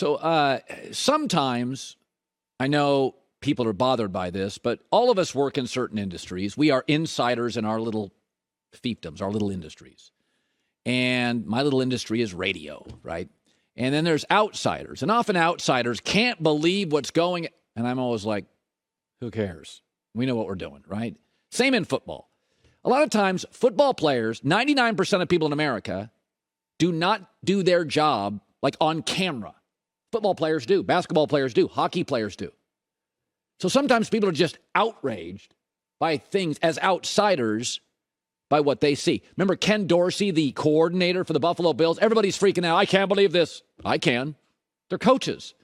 So sometimes I know people are bothered by this, but all of us work in certain industries. We are insiders in our little fiefdoms, our little industries. And my little industry is radio, right? And then there's outsiders. And often outsiders can't believe what's going on. And I'm always like, who cares? We know what we're doing, right? Same in football. A lot of times, football players, 99% of people in America, do not do their job like on camera. Football players do. Basketball players do. Hockey players do. So sometimes people are just outraged by things as outsiders by what they see. Remember Ken Dorsey, the coordinator for the Buffalo Bills? Everybody's freaking out. I can't believe this. I can. They're coaches.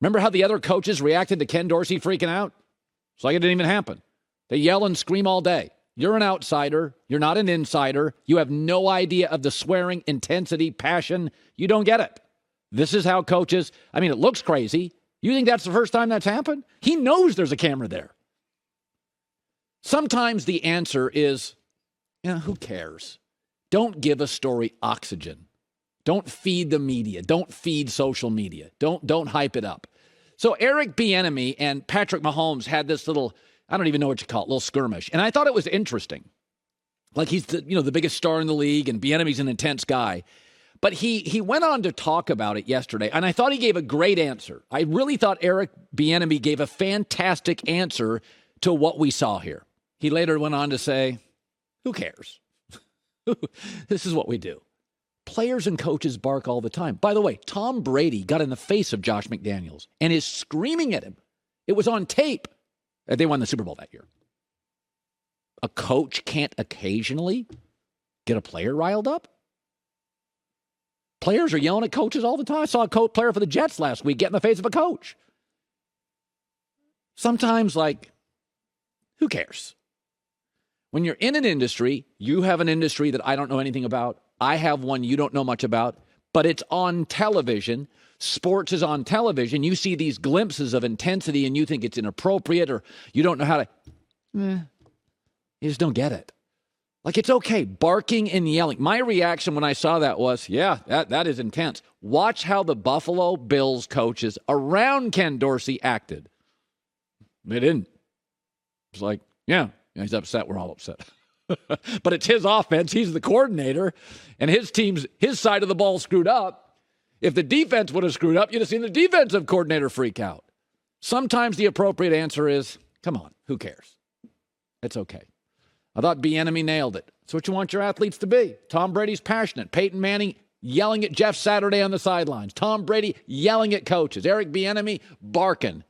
Remember how the other coaches reacted to Ken Dorsey freaking out? It's like it didn't even happen. They yell and scream all day. You're an outsider. You're not an insider. You have no idea of the swearing, intensity, passion. You don't get it. This is how coaches, I mean, it looks crazy. You think that's the first time that's happened? He knows there's a camera there. Sometimes the answer is, who cares? Don't give a story oxygen. Don't feed the media. Don't feed social media. Don't hype it up. So Eric Bieniemy and Patrick Mahomes had this little, I don't even know what you call it, little skirmish. And I thought it was interesting. Like he's the biggest star in the league, and Bieniemy's an intense guy. But he went on to talk about it yesterday, and I thought he gave a great answer. I really thought Eric Bieniemy gave a fantastic answer to what we saw here. He later went on to say, who cares? This is what we do. Players and coaches bark all the time. By the way, Tom Brady got in the face of Josh McDaniels and is screaming at him. It was on tape. They won the Super Bowl that year. A coach can't occasionally get a player riled up? Players are yelling at coaches all the time. I saw a player for the Jets last week get in the face of a coach. Sometimes, who cares? When you're in an industry, you have an industry that I don't know anything about. I have one you don't know much about, but it's on television. Sports is on television. You see these glimpses of intensity and you think it's inappropriate or you don't know how to. You just don't get it. It's okay. Barking and yelling. My reaction when I saw that was, that is intense. Watch how the Buffalo Bills coaches around Ken Dorsey acted. They didn't. It's like, he's upset. We're all upset. But it's his offense. He's the coordinator. And his side of the ball screwed up. If the defense would have screwed up, you'd have seen the defensive coordinator freak out. Sometimes the appropriate answer is, come on, who cares? It's okay. I thought Bieniemy nailed it. It's what you want your athletes to be. Tom Brady's passionate. Peyton Manning yelling at Jeff Saturday on the sidelines. Tom Brady yelling at coaches. Eric Bieniemy barking.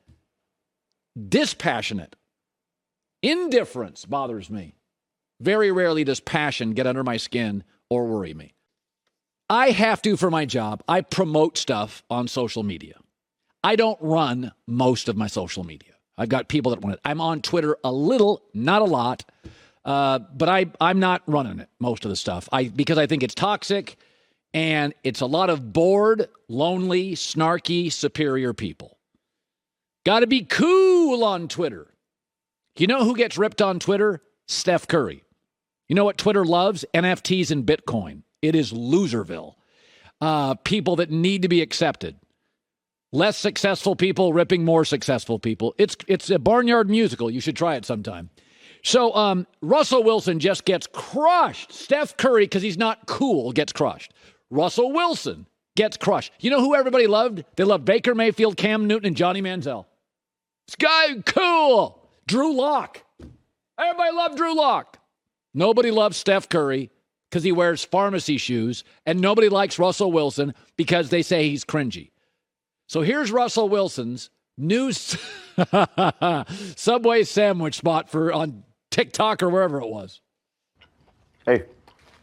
Dispassionate. Indifference bothers me. Very rarely does passion get under my skin or worry me. I have to for my job. I promote stuff on social media. I don't run most of my social media. I've got people that run it. I'm on Twitter a little, not a lot, but I'm not running it, most of the stuff, because I think it's toxic and it's a lot of bored, lonely, snarky, superior people. Got to be cool on Twitter. You know who gets ripped on Twitter? Steph Curry. You know what Twitter loves? NFTs and Bitcoin. It is Loserville. People that need to be accepted. Less successful people ripping more successful people. It's a barnyard musical. You should try it sometime. So Russell Wilson just gets crushed. Steph Curry, because he's not cool, gets crushed. Russell Wilson gets crushed. You know who everybody loved? They loved Baker Mayfield, Cam Newton, and Johnny Manziel. This guy, cool. Drew Lock. Everybody loved Drew Lock. Nobody loves Steph Curry because he wears pharmacy shoes, and nobody likes Russell Wilson because they say he's cringy. So here's Russell Wilson's new Subway sandwich spot on TikTok or wherever it was. Hey,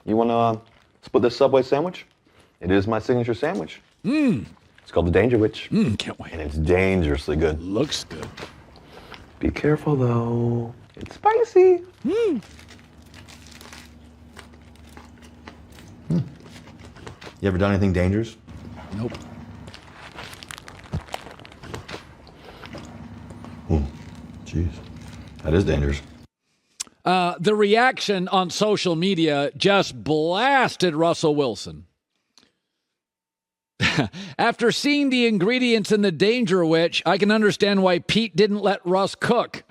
you want to split this Subway sandwich? It is my signature sandwich. It's called the Dangerwich. Can't wait. And it's dangerously good. Looks good. Be careful, though. It's spicy. You ever done anything dangerous? Nope. Jeez. That is dangerous. The reaction on social media just blasted Russell Wilson. After seeing the ingredients in the Dangerwich, I can understand why Pete didn't let Russ cook.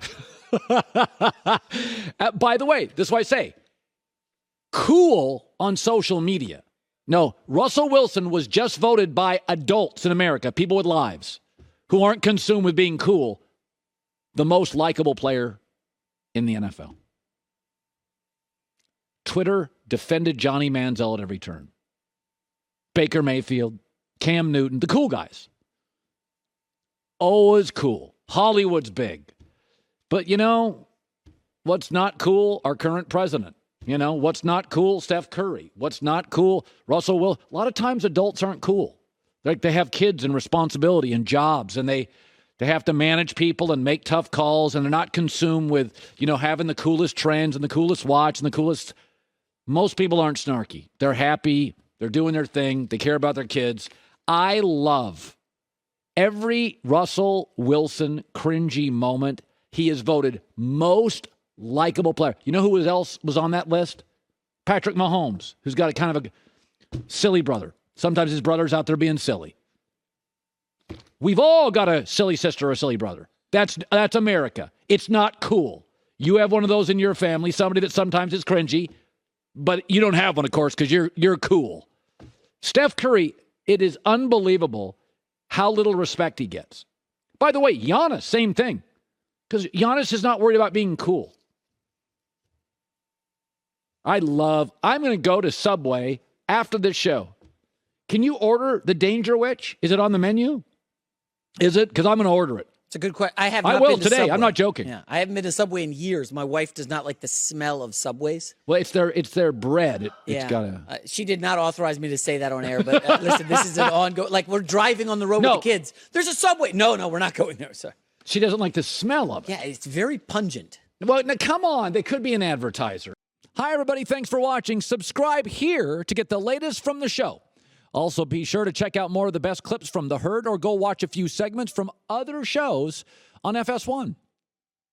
By the way, this is why I say, cool on social media. No, Russell Wilson was just voted by adults in America, people with lives, who aren't consumed with being cool, the most likable player in the NFL. Twitter defended Johnny Manziel at every turn. Baker Mayfield, Cam Newton, the cool guys. Always cool. Hollywood's big. But you know, what's not cool? Our current president. You know, what's not cool? Steph Curry. What's not cool? Russell Wilson. A lot of times adults aren't cool. Like they have kids and responsibility and jobs, and they have to manage people and make tough calls, and they're not consumed with, you know, having the coolest trends and the coolest watch and the coolest. Most people aren't snarky. They're happy. They're doing their thing. They care about their kids. I love every Russell Wilson cringy moment. He is voted most likable player. You know who else was on that list? Patrick Mahomes, who's got a kind of a silly brother. Sometimes his brother's out there being silly. We've all got a silly sister or a silly brother. That's America. It's not cool. You have one of those in your family, somebody that sometimes is cringy, but you don't have one, of course, because you're cool. Steph Curry, it is unbelievable how little respect he gets. By the way, Giannis, same thing. Because Giannis is not worried about being cool. I'm going to go to Subway after this show. Can you order the Dangerwich? Is it on the menu? Is it? Because I'm going to order it. It's a good question. I will today. Subway. I'm not joking. Yeah, I haven't been to Subway in years. My wife does not like the smell of Subways. Well, it's their bread. It's got she did not authorize me to say that on air, but listen, this is an ongoing. Like we're driving on the road with the kids. There's a Subway. No, we're not going there. Sorry. She doesn't like the smell of it. Yeah, it's very pungent. Well, now, come on. They could be an advertiser. Hi, everybody. Thanks for watching. Subscribe here to get the latest from the show. Also, be sure to check out more of the best clips from The Herd or go watch a few segments from other shows on FS1.